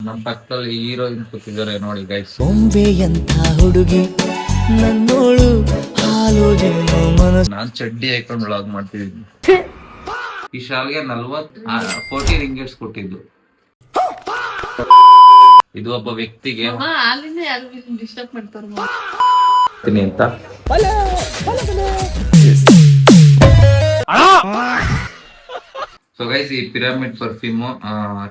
ನಮ್ಮ ಪಕ್ಕದಲ್ಲಿ ಹೀರೋಯಿನ್ ಕೂತಿದ್ದಾರೆ ನೋಡಿ ಗೈಸ್. ಬೊಂಬೆಯಂತ ಹುಡುಗಿ ನನ್ನೋಳು ಹಾಲು ಜನ್ನು ಮನಸ್ಸು. ನಾನ್ ಚಡ್ಡಿ ಹಾಕೊಂಡು ವ್ಲಾಗ್ ಮಾಡ್ತಿದ್ದೀನಿ. ಈ ಶಾಲ್ಗೆ 40 ರಿಂಗೇಟ್ಸ್ ಕೊಟ್ಟಿದ್ದು. ಇದು ಒಬ್ಬ ವ್ಯಕ್ತಿಗೆ ಡಿಸ್ಟರ್ಬ್ ಮಾಡ್ತಾರೆ ಅಂತ. ಸೊ ಗೈಸ್, ಈ ಪಿರಾಮಿಡ್ ಪರ್ಫ್ಯೂಮ್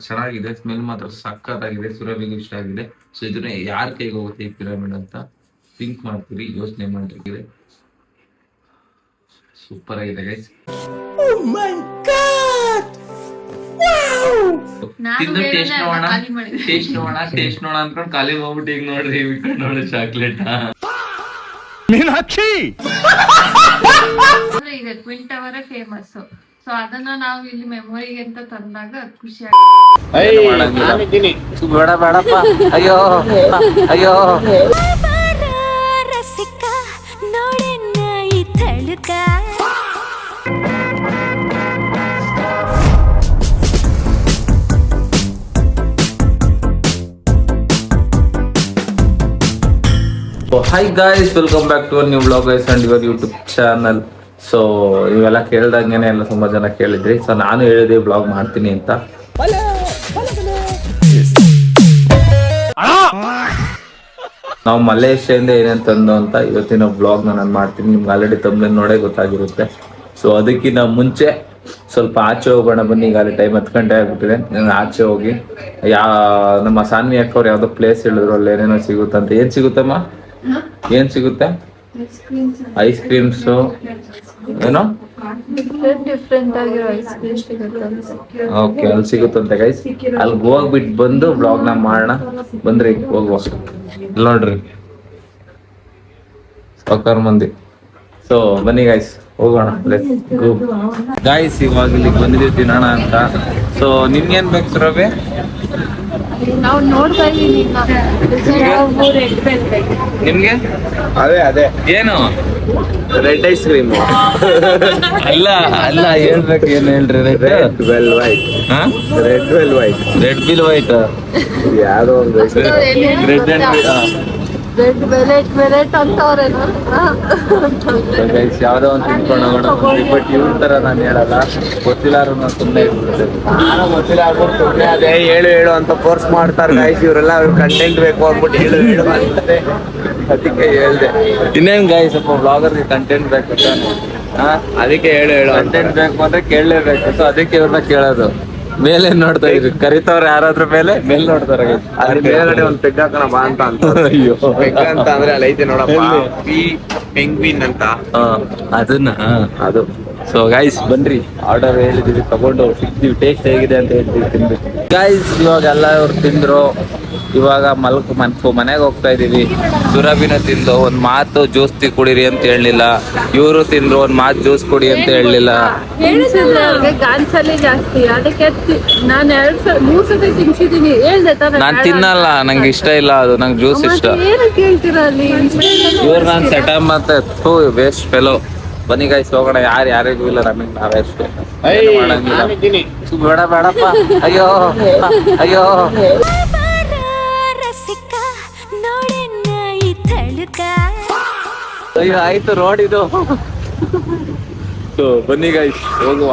ಚೆನ್ನಾಗಿದೆ, ಸ್ಮೆಲ್ ಮಾತ್ರ ಸಕ್ಕತ್ತಾಗಿದೆ, ಸುರಭಿಗೂ ಇಷ್ಟ ಆಗಿದೆ. ಸೊ ಇದನ್ನ ಯಾರ ಕೈಗೆ ಹೋಗುತ್ತೆ ಈ ಪಿರಾಮಿಡ್ ಅಂತ ಥಿಂಕ್ ಮಾಡ್ತೀರಿ, ಯೋಚನೆ ಮಾಡಿರ್ತೀರಿ. ಸೂಪರ್ ಆಗಿದೆ ಗೈಸ್. ತಿಂದು ಟೇಸ್ಟ್ ನೋಡೋಣ ಅನ್ಕೊಂಡು ಖಾಲಿ ಹೋಗ್ಬಿಟ್ಟು ಈಗ ನೋಡ್ರಿ ನೋಡಿ ಚಾಕ್ಲೇಟ್. ಮೀನಾಕ್ಷಿ ಈಗ ಟ್ವಿನ್ ಟವರೇ ಫೇಮಸ್. ಸೊ ಅದನ್ನ ನಾವು ಇಲ್ಲಿ ಮೆಮೊರಿಗೆ ಅಂತ ತಂದಾಗ ಖುಷಿ ಬೇಡ ಬೇಡಪ್ಪ, ಅಯ್ಯೋ ಅಯ್ಯೋ. Hi guys, welcome back to a new vlog guys and your YouTube channel. So ಇವೆಲ್ಲ ಕೇಳ್ದಂಗೆನೆ ಎಲ್ಲ ತುಂಬಾ ಜನ ಕೇಳಿದ್ರಿ. ಸೊ ನಾನು ಹೇಳಿದೆ ಬ್ಲಾಗ್ ಮಾಡ್ತೀನಿ ಅಂತ. ನಾವು ಮಲೇಷ್ಯಾದಿಂದ ಏನೇನು ತಂದು ಅಂತ ಇವತ್ತಿನ ಬ್ಲಾಗ್ ನಾನು ಮಾಡ್ತೀನಿ. ನಿಮ್ಗೆ ಆಲ್ರೆಡಿ ತಮ್ಮಲ್ಲಿ ನೋಡೇ ಗೊತ್ತಾಗಿರುತ್ತೆ. ಸೊ ಅದಕ್ಕಿಂತ ಮುಂಚೆ ಸ್ವಲ್ಪ ಆಚೆ ಹೋಗೋಣ ಬನ್ನಿ. ಈಗ ಅಲ್ಲಿ ಟೈಮ್ 10 ಗಂಟೆ ಆಗ್ಬಿಟ್ಟಿದೆ. ನಾನು ಆಚೆ ಹೋಗಿ ನಮ್ಮ ಸಾನ್ವಿ ಅಕ್ಕವ್ರು ಯಾವ್ದೋ ಪ್ಲೇಸ್ ಹೇಳಿದ್ರು, ಅಲ್ಲಿ ಏನೇನೋ ಸಿಗುತ್ತಂತ. ಏನ್ ಸಿಗುತ್ತಮ್ಮ? ಏನ್ ಸಿಗುತ್ತೆ? ಐಸ್ ಕ್ರೀಮ್ಸ್ ಏನೋ ಡಿಫ್ರೆಂಟ್ ಆಗಿರೋ ಐಸ್ ಕ್ರೀಮ್ ಸಿಗುತ್ತೆ. ಓಕೆ, ಅಲ್ಲಿ ಸಿಗುತ್ತಂತೆ ಗೈಸ್. ಅಲ್ಲಿ ಹೋಗ್ಬಿಟ್ಟು ಬಂದು ಬ್ಲಾಗ್ ನ ಮಾಡೋಣ. ಬಂದ್ರಿ ಹೋಗುವ, ನೋಡ್ರಿ ಸಾಕರ್ ಮಂದಿ. ಸೊ ಬನ್ನಿ ಗೈಸ್, ಹೋಗೋಣ. ಗೈಸ್ ಇವಾಗ ಇಲ್ಲಿಗೆ ಬಂದಿದ್ದೀವಿ ತಿನ್ನೋಣ ಅಂತ. ಸೊ ನಿಮ್ಗೇನ್ ಬೇಕು ಸುರಭಿ? ನಾವು ನೋಡ್ತಾ ಇದೀವಿ. ನಿಮ್ಗೆ ಅದೇ ಏನು? Red ice cream. ಅಲ್ಲ ಅಲ್ಲ, ಹೇಳ್ಬೇಕು, ಏನ್ ಹೇಳ್ರಿ? Red well white. Red well white. Red bill white ಯಾವ್ದೋ ಒಂದು ರೆಡ್ ರೆಡ್ ವೆಲೆಟ್ ಅಂತವ್ರೇನೋ. ಯಾವ್ದೋ ಒಂದು ತಿನ್ಕೊಂಡು ಹೋಗೋಣ. ಬಟ್ ಇವ್ರ ತರ ನಾನು ಹೇಳಲ್ಲ, ಗೊತ್ತಿಲ್ಲಾರು ನಾನು ಸುಮ್ಮನೆ ಗೊತ್ತಿಲ್ಲ ಸುಮ್ಮನೆ ಅದೇ ಹೇಳು ಅಂತ ಫೋರ್ಸ್ ಮಾಡ್ತಾರೆ ಗೈಸ್. ಇವರೆಲ್ಲ ಅವ್ರ ಕಂಟೆಂಟ್ ಬೇಕು ಅಂದ್ಬಿಟ್ಟು ಹೇಳು ಅಂತಾರೆ. ಅದಕ್ಕೆ ಹೇಳ್ದೆ. ಇನ್ನೇನ್ ಗಾಯ್, ಸ್ವಲ್ಪ ಬ್ಲಾಗರ್ಗೆ ಕಂಟೆಂಟ್ ಬೇಕು. ಅದಕ್ಕೆ ಹೇಳು ಕಂಟೆಂಟ್ ಬೇಕು ಅಂದ್ರೆ ಕೇಳಲೇಬೇಕು. ಸೊ ಅದಕ್ಕೆ ಇವ್ರನ್ನ ಕೇಳೋದು. ಮೇಲೆ ನೋಡ್ತಾ ಇದ್ರಿ, ಕರಿತವ್ರ ಯಾರಾದ್ರ ಮೇಲೆ ನೋಡ್ತಾರೆ. ಅಲ್ಲಿ ಮೇಲ್ಗಡೆ ಒಂದು ಪೆಗ್ ಹಾಕೋಣ ಬಾ ಅಂತ ಅಯ್ಯೋ, ಪೆಗ್ ಅಂತ ಅಂದ್ರೆ ಅಲ್ಲಿ ಐತೆ ನೋಡಪ್ಪ, ಪೆಂಗ್ವಿನ್ ಅಂತ. ಅದನ್ನ ಅದು. ಸೊ ಗೈಸ್ ಬನ್ರಿ, ಆರ್ಡರ್ ಹೇಳಿದೀವಿ, ತಗೊಂಡು ಸಿಗ್ತೀವಿ. ಟೇಸ್ಟ್ ಹೇಗಿದೆ ಅಂತ ಹೇಳ್ತೀವಿ, ತಿನ್ಬೇಕು ಗೈಸ್. ಇವಾಗ ಎಲ್ಲ ಇವ್ರು ತಿಂದ್ರು. ಇವಾಗ ಮನೆಗೆ ಹೋಗ್ತಾ ಇದೀವಿ. ಸುರಭಿನ ತಿಂದು ಒಂದ್ ಮಾತು ಜ್ಯೂಸ್ ಕುಡೀರಿ ಅಂತ ಹೇಳಲಿಲ್ಲ. ಇವರು ತಿಂದ್ರು, ಒಂದ್ ಮಾತು ಜ್ಯೂಸ್ ಕುಡಿ ಅಂತ ಹೇಳಲಿಲ್ಲ. ಜಾಸ್ತಿ ಅದಕ್ಕೆ ನಾನು 3 ಸತಿ ತಿನ್ಸಿದೀನಿ. ನಾನ್ ತಿನ್ನಲ್ಲ, ನಂಗೆ ಇಷ್ಟ ಇಲ್ಲ ಅದು. ನಂಗೆ ಜ್ಯೂಸ್ ಇಷ್ಟ. ಇವ್ರು ನಾನ್ ಸೆಟಪ್ ಮತ್ತೆ ವೇಸ್ಟ್ ಫೆಲೋ. ಬನ್ನಿ ಗೈಸ್ ಹೋಗೋಣ. ಯಾರಿಗೂ ಇಲ್ಲ, ನಮಗೆ ನಾವೇ ಅಷ್ಟೇ. ಬೇಡ ಬೇಡಪ್ಪ, ಅಯ್ಯೋ ಅಯ್ಯೋ. ಅಯ್ಯೋ ಆಯ್ತು, ರೋಡ್ ಇದು. ಸೊ ಬನ್ನಿ ಗೈಸ್ ಹೋಗುವ.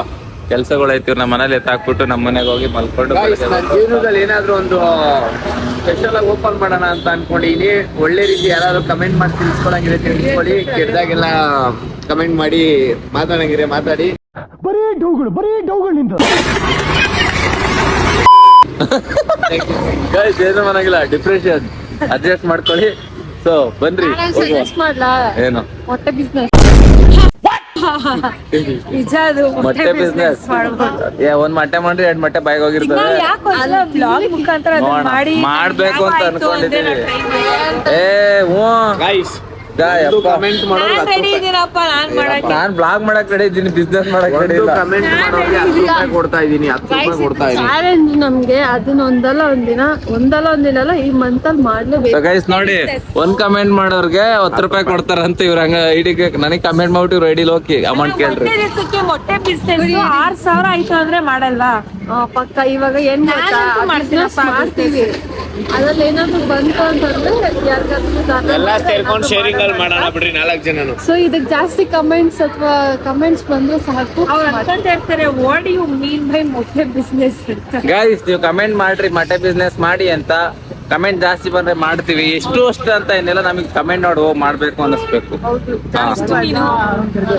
ಕೆಲ್ಸಗಳಾಯ್ತು, ನಮ್ಮ ಮನೇಲಿ ಎತ್ತಾಕ್ಬಿಟ್ಟು ನಮ್ಮ ಮನೆಗೆ ಹೋಗಿ ಮಲ್ಕೊಂಡು. ಜೀವನದಲ್ಲಿ ಏನಾದ್ರು ಒಂದು ಸ್ಪೆಷಲ್ ಆಗಿ ಓಪನ್ ಮಾಡೋಣ ಅಂತ ಅನ್ಕೊಂಡಿದೀನಿ. ಒಳ್ಳೆ ರೀತಿ ಯಾರಾದ್ರೂ ಕಮೆಂಟ್ ಮಾಡಿ ತಿಳಿಸ್ಕೊಳಂಗಿದೆ ತಿಳಿಸ್ಕೊಳ್ಳಿ. ಕೆಟ್ಟದಾಗೆಲ್ಲ ಕಮೆಂಟ್ ಮಾಡಿ, ಮಾತಾಡಂಗಿದ್ರೆ ಮಾತಾಡಿ. ಬರೀ ಡೌಗಳಿಂದ ಗೈಸ್ ಏನು ಮನಾಗಿಲ್ಲ, ಡಿಪ್ರೆಷನ್ ಅಡ್ಜಸ್ಟ್ ಮಾಡ್ಕೊಳ್ಳಿ. ಸೊ ಬನ್ರಿ ಏನು ಮೊಟ್ಟೆ ಬಿಸ್ನೆಸ್. ಮೊಟ್ಟೆ ಬಿಸ್ನೆಸ್. ಒಂದ್ ಮೊಟ್ಟೆ ಮಾಡ್ರಿ, 2 ಮೊಟ್ಟೆ ಬಾಯಿಗೆ ಹೋಗಿರ್ತವೆ. ಮಾಡ್ಬೇಕು ಅಂತ ಅನ್ಕೊಂಡಿದೀವಿ. ಹ್ಞೂ ಗೈಸ್ ಕಮೆಂಟ್ ಮಾಡೋರು ರೆಡಿ ಇದೀನಪ್ಪ ನಾನ್ ಮಾಡಕ್ಕೆ. ನಾನ್ ಬ್ಲಾಗ್ ಮಾಡಕ್ ರೆಡಿ ಇದ್ದೀನಿ, ಬಿಸ್ನೆಸ್ ಮಾಡಕ್ ರೆಡಿ ಇಲ್ಲ. ಕಮೆಂಟ್ ಮಾಡೋರಿಗೆ 10 ರೂಪಾಯಿ ಕೊಡ್ತಾ ಇದೀನಿ, 10 ರೂಪಾಯಿ ಕೊಡ್ತಾ ಇದೀನಿ. ಚಾಲೆಂಜ್ ನಮ್ಗೆ ಅದನ್ನ ಒಂದಲ್ಲ ಒಂದಿನ ಅಲ್ಲ ಈ ಮಂತ್ ಅಲ್ಲಿ ಮಾಡ್ಲೇಬೇಕು. ಗೈಸ್ ನೋಡಿ, ಒಂದ್ ಕಮೆಂಟ್ ಮಾಡೋರ್ಗೆ 10 ರೂಪಾಯಿ ಕೊಡ್ತಾರಂತ ಇವ್ರ ಹಂಗ ಐಡಿಗೆ ನನಗೆ ಕಮೆಂಟ್ ಮಾಡ್ಬಿಟ್ಟು ಇವ್ರ ಐಡಿಲಿ ಹೋಗಿ ಅಮೌಂಟ್ ಕೇಳ್ರಿ. ಮೊಟ್ಟೆ ಬಿಸ್ನೆಸ್ 6,000 ಆಯ್ತು ಅಂದ್ರೆ ಮಾಡಲ್ಲ ಪಕ್ಕ. ಇವಾಗ ಏನ್ ಮಾಡ್ತೀವಿ ಅದ್ರಲ್ಲಿ ಏನಾದ್ರು ಬಂತು ಅಂತಂದ್ರೆ ಎಲ್ಲ ಸೇರ್ಕೊಂಡು ಶೇರಿಂಗ್ ಅಲ್ಲಿ ಮಾಡೋಣ ಬಿಡ್ರಿ 4 ಜನನು. ಸೊ ಇದಕ್ ಜಾಸ್ತಿ ಕಮೆಂಟ್ಸ್ ಅಥವಾ ಕಮೆಂಟ್ಸ್ ಬಂದ್ರೆ ಸಾಕು. ಅವ್ರು ಅನ್ಕೊಂತ ಇರ್ತಾರೆ ವಾಟ್ ಯು ಮೀನ್ ಬೈ ಮೊಟ್ಟೆ ಬಿಸ್ನೆಸ್ ಅಂತ. ಗೈಸ್ ನೀವು ಕಮೆಂಟ್ ಮಾಡ್ರಿ ಮೊಟ್ಟೆ ಬಿಸ್ನೆಸ್ ಮಾಡಿ ಅಂತ. ಕಮೆಂಟ್ ಜಾಸ್ತಿ ಬಂದ್ರೆ ಮಾಡ್ತೀವಿ, ಎಷ್ಟು ಅಷ್ಟು ಅಂತ ಏನಿಲ್ಲ, ನಮಗೆ ಕಮೆಂಟ್ ನೋಡಿ ಮಾಡ್ಬೇಕು ಅನ್ನಿಸ್ಬೇಕು.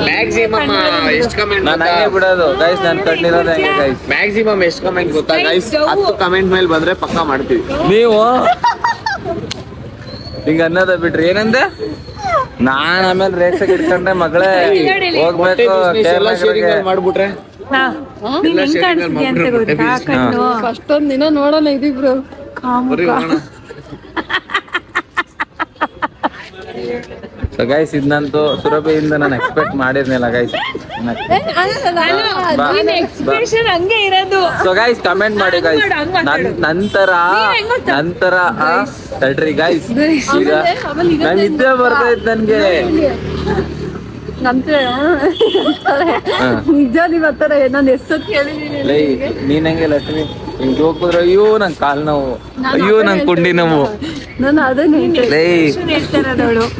ಮ್ಯಾಕ್ಸಿಮಮ್ ಎಷ್ಟು ಕಮೆಂಟ್ ನಾನು ಹಂಗೆ ಬಿಡೋದು ಗೈಸ್, ನಾನು ಕಣ್ಣಿರೋದು ಹಂಗೆ ಗೈಸ್. ಮ್ಯಾಕ್ಸಿಮಮ್ ಎಷ್ಟು ಕಮೆಂಟ್ ಗೊತ್ತಾ ಗೈಸ್? 10 ಕಮೆಂಟ್ ಮೇಲೆ ಬಂದ್ರೆ ಪಕ್ಕಾ ಮಾಡ್ತೀವಿ. ನೀವು ಹಿಂಗ ಅನ್ನೋದ ಬಿಟ್ರಿ, ಏನಂದೆ? ನಾನ್ ಆಮೇಲೆ ರೇಟ್ಸ್ ಇಟ್ಕೊಂಡ್ರೆ ಮಗಳೇ ಹೋಗ್ಬೇಕು ಎಲ್ಲ ಶೇರಿಂಗ್ ಅಲ್ಲಿ ಮಾಡ್ಬಿಟ್ರೆ ನೀನ್ ಹೆಂಗ್ ಕಾಣಿಸ್ತೀಯ ಅಂತ ಗೊತ್ತಾ ಕಣ್ಣು? ಅಷ್ಟೊಂದ್ ದಿನ ನೋಡೋಣ ಇದಿಬ್ರು ಸೊ ಗೈಸ್, ಇದಂತೂ ಸುರಭಿಯಿಂದ ನಾನು ಎಕ್ಸ್ಪೆಕ್ಟ್ ಮಾಡಿರ್ನಿಲ್ಲ ಗೈಸ್. ಎಕ್ಸ್ಪ್ರೆಷನ್ ಹಂಗೆ ಇರೋದು. ಸೊ ಗೈಸ್ ಕಮೆಂಟ್ ಮಾಡಿ ಗೈಸ್. ನಂತರ ತಡ್ರಿ ಗೈಸ್, ಈಗ ನಾನು ನಿದ್ದೆ ಬರ್ತಾ ಇತ್ತು ನನ್ಗೆ. ನಿಜ ನೀವ್ ಹತ್ತರ ನಾನು ಎಷ್ಟೊತ್ತು ಕೇಳಿದೀನಿ. ನೀನ್ ಹಂಗೆ ಲಕ್ಷ್ಮಿ ಹಿಂಗ್ ಹೋಗಿದ್ರೆ ಅಯ್ಯೋ ನಂಗೆ ಕಾಲ್ ನೋವು, ಅಯ್ಯೋ ನಂಗೆ ಕುಂಡಿ ನೋವು. ನಾನು ಅದನ್ನ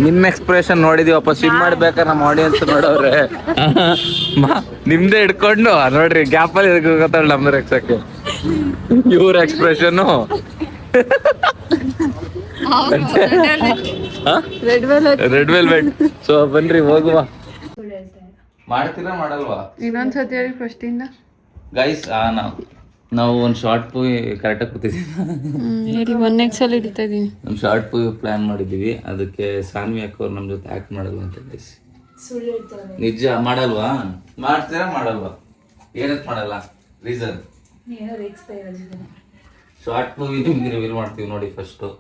ನಿಮ್ ಎಕ್ಸ್ಪ್ರೆಷನ್ ನೋಡಿದೀವಪ್ಪ, ಸ್ವಿಮ್ ಮಾಡ್ಬೇಕಾರೆ ನಮ್ಮ ಆಡಿಯನ್ಸ್ ನೋಡವ್ರೆ. ನಿಮ್ದೇ ಹಿಡ್ಕೊಂಡು ನೋಡ್ರಿ ಗ್ಯಾಪಲ್ಲಿ ಗೊತ್ತಾಳ ನಮ್ದು ಎಕ್ಸಕ್ಕೆ ಇವ್ರ ಎಕ್ಸ್ಪ್ರೆಷನ್ ರೆಡ್ ವೆಲ್ವೆಟ್. ಸೊ ಬನ್ರಿ ಹೋಗುವ. ಮಾಡ್ತೀರಾ ಮಾಡಲ್ವಾ? ಇನ್ನೊಂದ್ಸತಿ ಹೇಳಿ ಫಸ್ಟ್ ಇಂದ. ಗೈಸ್ ನಾವು ಒಂದು ಶಾರ್ಟ್ ಮೂವಿ ಕರೆಕ್ಟಾಗಿ ಕೂತಿದ್ದೀವಿ. ಒಂದೆಕ್ಸಲ್ ಹಿಡಿತಾ ಇದೀನಿ. ನಮ್ಮ ಶಾರ್ಟ್ ಮೂವಿ ಪ್ಲಾನ್ ಮಾಡಿದ್ದೀವಿ, ಅದಕ್ಕೆ ಸಾನ್ವಿ ಅಕ್ಕವ್ರು ನಮ್ಮ ಜೊತೆ ಆ್ಯಕ್ಟ್ ಮಾಡಲ್ವಾ ಅಂತ ಗೈಸ್. ನಿಜ ಮಾಡಲ್ವಾ? ಮಾಡ್ತೀರಾ ಮಾಡಲ್ವಾ? ಏನಕ್ಕೆ ಮಾಡಲ್ಲ? ರೀಸನ್ ಶಾರ್ಟ್ ಮೂವಿ ನಿಮ್ಗೆ ರಿವೀಲ್ ಮಾಡ್ತೀವಿ ನೋಡಿ. ಫಸ್ಟು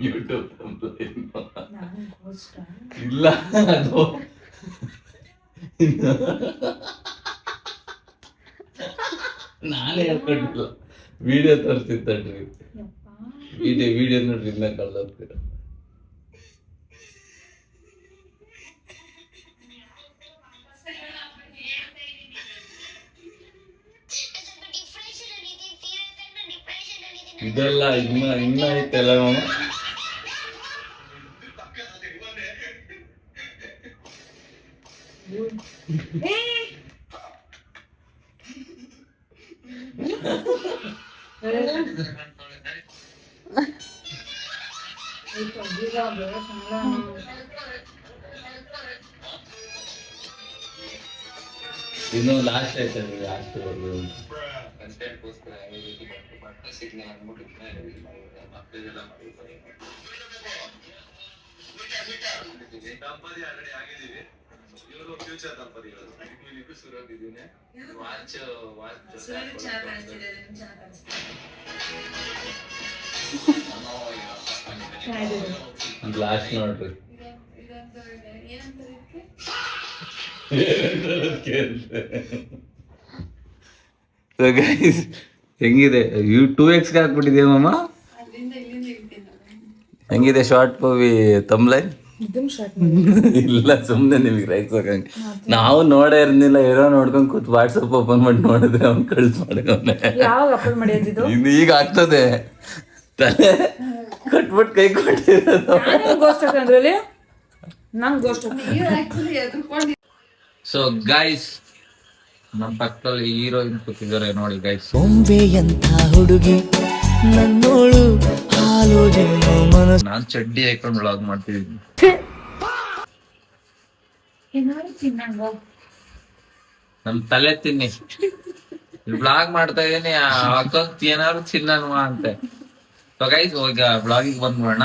ಯೂಟ್ಯೂಬ್ ಇಲ್ಲ, ಅದು ನಾನೇ ಹೇಳ್ಕೊಂಡಿಲ್ಲ, ವಿಡಿಯೋ ತೋರಿಸಿದ್ದನ್ರಿ. ವಿಡಿಯೋ ನೋಡ್ರಿ, ಇನ್ನ ಕಳ್ದಾಗ್ತೀರ. ಇದೆಲ್ಲ ಇನ್ನ ಐತೆಲ್ಲ ಮಾಮ. ಇನ್ನು ಲಾಸ್ಟ್ ಐತೆ, ಲಾಸ್ಟ್ ಬರ್ಬೋದು. ಲಾಸ್ಟ್ ನೋಡ್ರಿ. ಹೆಂಗಿದೆ? 2x ಹಾಕ್ಬಿಟ್ಟಿದ್ಯಾ ಮಾಮ? ಹೆಂಗಿದೆ ಶಾರ್ಟ್ ಮೂವಿ ತಮ್ಲೈನ್? ಇಲ್ಲ ಸುಮ್ನೆ ನಿಮಗೆ ರೈಸ್ ಹಾಕಂಗೆ. ನಾವು ನೋಡೇ ಇರ್ಲಿಲ್ಲ, ಏನೋ ನೋಡ್ಕೊಂಡ್ ಕೂತ್ ವಾಟ್ಸಪ್ ಓಪನ್ ಮಾಡಿ ನೋಡಿದ್ರೆ ಅವ್ನು ಕಳ್ಸಿ ಮಾಡಿದವನೆ. ಈಗ ಆಗ್ತದೆ, ತಲೆ ಕಟ್ಬಿಟ್ಟು ಕೈ ಕೊಟ್ಟಿರೋದು. ಸೊ ಗೈಸ್, ನಮ್ಮ ಪಕ್ಕದಲ್ಲಿ ಹೀರೋಯಿನ್ ಕೂತಿದ್ದಾರೆ ನೋಡಿ ಗೈಸ್. ಬೊಂಬೆಯಂತ ಹುಡುಗಿ ನನ್ನೋಳು ಹಾಲು ಜನ್ಮ ಮನಸ್ಸು. ನಾನ್ ಚಡ್ಡಿ ಹಾಕೊಂಡು ವ್ಲಾಗ್ ಮಾಡ್ತಿದ್ದೀನಿ. ನಮ್ ತಲೆ ತಿನ್ನಿ, ವ್ಲಾಗ್ ಮಾಡ್ತಾ ಇದೀನಿ, ಅಕ್ಕಂತ ಏನಾದ್ರು ತಿನ್ನನ್ವ ಅಂತೆ. ಸೊ ಗೈಸ್ ಈಗ ವ್ಲಾಗಿಗೆ ಬಂದ್ ಮಾಡೋಣ.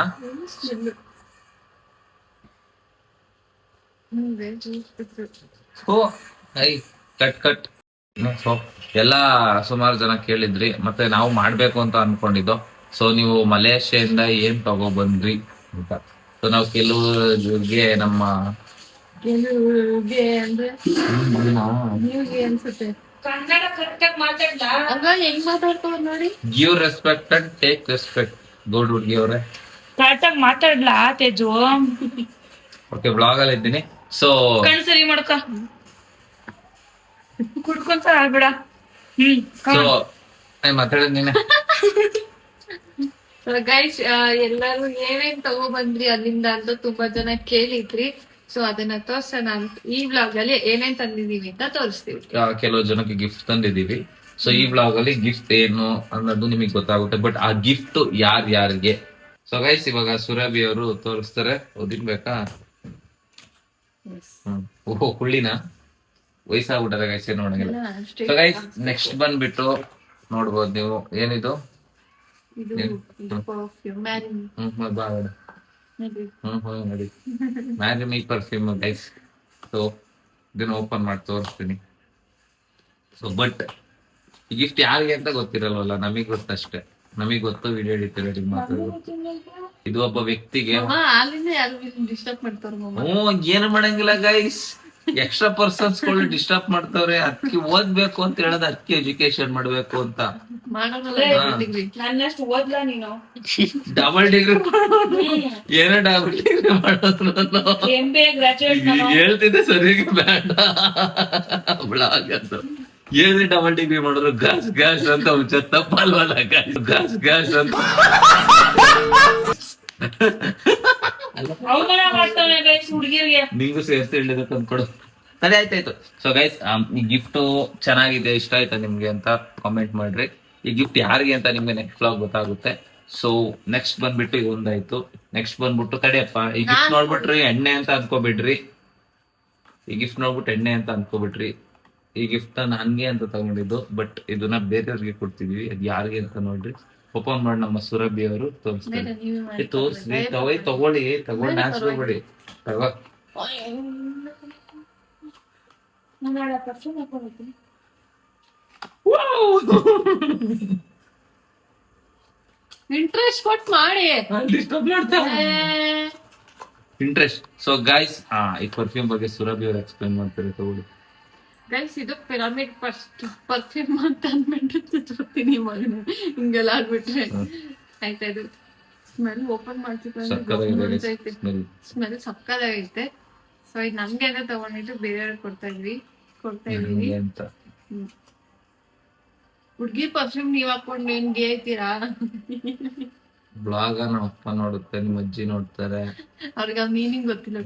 ಕಟ್ ಎಲ್ಲ ಸುಮಾರು ಜನ ಕೇಳಿದ್ರಿ, ಮತ್ತೆ ನಾವು ಮಾಡ್ಬೇಕು ಅಂತ ಅನ್ಕೊಂಡಿದ್ದು. ಸೊ ನೀವು ಮಲೇಷ್ಯಾದಿಂದ ಏನ್ ತಗೊಬಂದ್ರಿ ಅಂತ. ಸೊ ನಾವು ಕೆಲವ್ರಿಗೆ ನಮ್ಮ ಅಂದ್ರೆ ನೀವ್ಗೆ ಅನ್ಸುತ್ತೆ ಕನ್ನಡ ಕರೆಕ್ಟಾಗಿ ಮಾತಾಡ್ಲಾ ಅಲ್ವಾ ಹೆಂಗ್ ಮಾತಾಡ್ತಾವ್ ನೋಡಿ. Give respect and take respect. Gold ಹುಡ್ಗಿ ಅವ್ರೆ ಕರೆಕ್ಟಾಗಿ ಮಾತಾಡ್ಲಾ ತೇಜು. ಓಕೆ ಬ್ಲಾಗ್ ಅಲ್ಲಿ ಇದ್ದೀನಿ. ಸೊ ಕಣ್ ಸರಿ ಮಾಡ್ಕ ಕುಡ್ಕೊಂತ ಆಗ್ಬೇಡ. ಸೊ ಮಾತಾಡಿದ್ ಗೈಸ್ ಎಲ್ಲಾರು ಏನೇನ್ ತಗೊಬಂದ್ರಿ ಅಲ್ಲಿಂದ ಅಂತ ತುಂಬಾ ಜನ ಕೇಳಿದ್ರಿ. ಸೊ ಅದನ್ನ ತೋರ್ಸೋಣ ಅಂತ ಈ ಬ್ಲಾಗ್ ಅಲ್ಲಿ ಏನೇನ್ ತಂದಿದೀವಿ ಅಂತ ತೋರಿಸ್ತೀವಿ. ಕೆಲವು ಜನಕ್ಕೆ ಗಿಫ್ಟ್ ತಂದಿದೀವಿ. ಸೊ ಈ ಬ್ಲಾಗ್ ಅಲ್ಲಿ ಗಿಫ್ಟ್ ಏನು ಅನ್ನೋದು ನಿಮಗೆ ಗೊತ್ತಾಗುತ್ತೆ. ಬಟ್ ಆ ಗಿಫ್ಟ್ ಯಾರ್ಯಾರಿಗೆ. ಸೊ ಗೈಸ್ ಇವಾಗ ಸುರಭಿ ಅವರು ತೋರಿಸ್ತಾರೆ. ಓದಿನ್ಬೇಕಾ? ಓಹೋ ಕುಳ್ಳಿನ ವಯಸ್ಸಾಗ್ಬಿಟ್ಟಾರೆ ಗೈಸ್ ಏನು ನೋಡಂಗಿಲ್ಲ. ಸೊ ಗೈಸ್ ನೆಕ್ಸ್ಟ್ ಬಂದ್ಬಿಟ್ಟು ನೋಡ್ಬೋದು ನೀವು ಏನಿದು marry me perfume guys. So ಇದನ್ನ ಓಪನ್ ಮಾಡಿ ತೋರಿಸ್ತೀನಿ. ಸೊ ಬಟ್ ಈ ಗಿಫ್ಟ್ ಯಾರಿಗೆ ಅಂತ ಗೊತ್ತಿರಲ್ವಲ್ಲ, ನಮಗ್ ಗೊತ್ತಷ್ಟೇ. ನಮಗ್ ಗೊತ್ತು ವಿಡಿಯೋ ಎಡಿಟರ್ ಮಾತಾಡೋದು. ಇದು ಒಬ್ಬ ವ್ಯಕ್ತಿಗೆ ಏನು ಮಾಡಂಗಿಲ್ಲ ಗೈಸ್. ಎಕ್ಸ್ಟ್ರಾ ಪರ್ಸನ್ಸ್ ಗಳು ಡಿಸ್ಟರ್ಬ್ ಮಾಡ್ತಾವ್ರೆ. ಅದಕ್ಕೆ ಓದ್ಬೇಕು ಅಂತ ಹೇಳೋದು, ಅದಕ್ಕೆ ಎಜುಕೇಶನ್ ಮಾಡ್ಬೇಕು ಅಂತ. ಡಬಲ್ ಡಿಗ್ರಿ ಏನೋ ಡಬಲ್ ಡಿಗ್ರಿ ಮಾಡೋದು ಹೇಳ್ತಿದ್ದೆ ಸರಿಯಾಗಿ ಬೇಡ ಬ್ಲಾಗ್ ಅಂತ. ಏನೇ ಡಬಲ್ ಡಿಗ್ರಿ ಮಾಡಿದ್ರು ಗಾಸ್ ಗಾಸ್ ಅಂತ ಹುಚ್ಚ ತಪ್ಪಲ್ವಲ್ಲ ಗಾಸ್ ಗಾಸ್ ಗಾಸ್ ಅಂತ. ನಿಂಗೂ ಸೇರ್ಸಿ ಹೇಳಿದ ತಂದ್ಕೊಡು. ಸರಿ ಆಯ್ತಾಯ್ತು. ಸೊ ಗೈಸ್ ಈ ಗಿಫ್ಟ್ ಚೆನ್ನಾಗಿದೆ, ಇಷ್ಟ ಆಯ್ತಾ ನಿಮ್ಗೆ ಅಂತ ಕಾಮೆಂಟ್ ಮಾಡ್ರಿ. ಈ ಗಿಫ್ಟ್ ಯಾರಿಗೆ ಅಂತ ನಿಮ್ಗೆ ನೆಕ್ಸ್ಟ್ ವ್ಲಾಗ್ ಗೊತ್ತಾಗುತ್ತೆ. ಸೊ ನೆಕ್ಸ್ಟ್ ಬಂದ್ಬಿಟ್ಟು ಇದೊಂದಾಯ್ತು. ನೆಕ್ಸ್ಟ್ ಬಂದ್ಬಿಟ್ಟು ತಡಿಯಪ್ಪ, ಈ ಗಿಫ್ಟ್ ನೋಡ್ಬಿಟ್ರಿ ಎಣ್ಣೆ ಅಂತ ಅನ್ಕೋಬಿಡ್ರಿ. ಈ ಗಿಫ್ಟ್ ನೋಡ್ಬಿಟ್ಟು ಎಣ್ಣೆ ಅಂತ ಅನ್ಕೋಬಿಟ್ರಿ. ಈ ಗಿಫ್ಟ್ ನನ್ಗೆ ಅಂತ ತಗೊಂಡಿದ್ದು, ಬಟ್ ಇದನ್ನ ಬೇರೆಯವ್ರಿಗೆ ಕೊಡ್ತಿದೀವಿ. ಅದ್ ಯಾರಿಗೆ ಅಂತ ನೋಡ್ರಿ. ಓಪನ್ ಮಾಡಿ ನಮ್ಮ ಸುರಭಿ ಅವರು ತೋರಿಸ್ತಾರೆ. ತೋರಿಸ್ರಿ, ತಗೊಳ್ಳಿ ನಾಚ್ಕೋಬೇಡಿ. ತಗೋ ಇಂಟ್ರೆಸ್ಟ್ ಕೊಟ್ಟು ಮಾಡಿ ಡಿಸ್ಟರ್ಬ್ ಮಾಡ್ತಾರೆ. ಇಂಟ್ರೆಸ್ಟ್. ಸೊ ಗೈಸ್ ಈ ಪರ್ಫ್ಯೂಮ್ ಬಗ್ಗೆ ಸುರಭಿ ಅವರು ಎಕ್ಸ್ಪ್ಲೈನ್ ಮಾಡ್ತಾರೆ. ತಗೊಳ್ಳಿ ಗೈಸ್, ಇದು ಪಿರಮಿಡ್ ಪರ್ಫ್ಯೂಮ್ ಅಂತ ಅಂದ್ಬಿಟ್ಟು ಮಗನ ಹಿಂಗೆಲ್ಲ ಆಗ್ಬಿಟ್ರೆ ಆಯ್ತಾ. ಇದು ಸ್ಮೆಲ್ ಓಪನ್ ಮಾಡ್ತಿದ್ದೆ, ಸ್ಮೆಲ್ ಸಕ್ಕದಾಗೈತೆ. ಸೊ ಇದು ನಮ್ಗೆ ಅಂತ ತಗೊಂಡಿದ್ದು ಬೇರೆಯವ್ರಿಗೆ ಕೊಡ್ತಾ ಇದೀವಿ ಅಂತ. ಹುಡ್ಗಿ ಪರ್ಫ್ಯೂಮ್ ನೀವ್ ಹಾಕೊಂಡು ನಿಮ್ಗೆ ಐತೀರಾ? ಬ್ಲಾಗ್ ನಮ್ಮ ಅಪ್ಪ ನೋಡುತ್ತೆ, ನಿಮ್ಮ ಅಜ್ಜಿ ನೋಡ್ತಾರೆ. ಅವ್ರಿಗೆ ಮೀನಿಂಗ್ ಗೊತ್ತಿಲ್ಲ.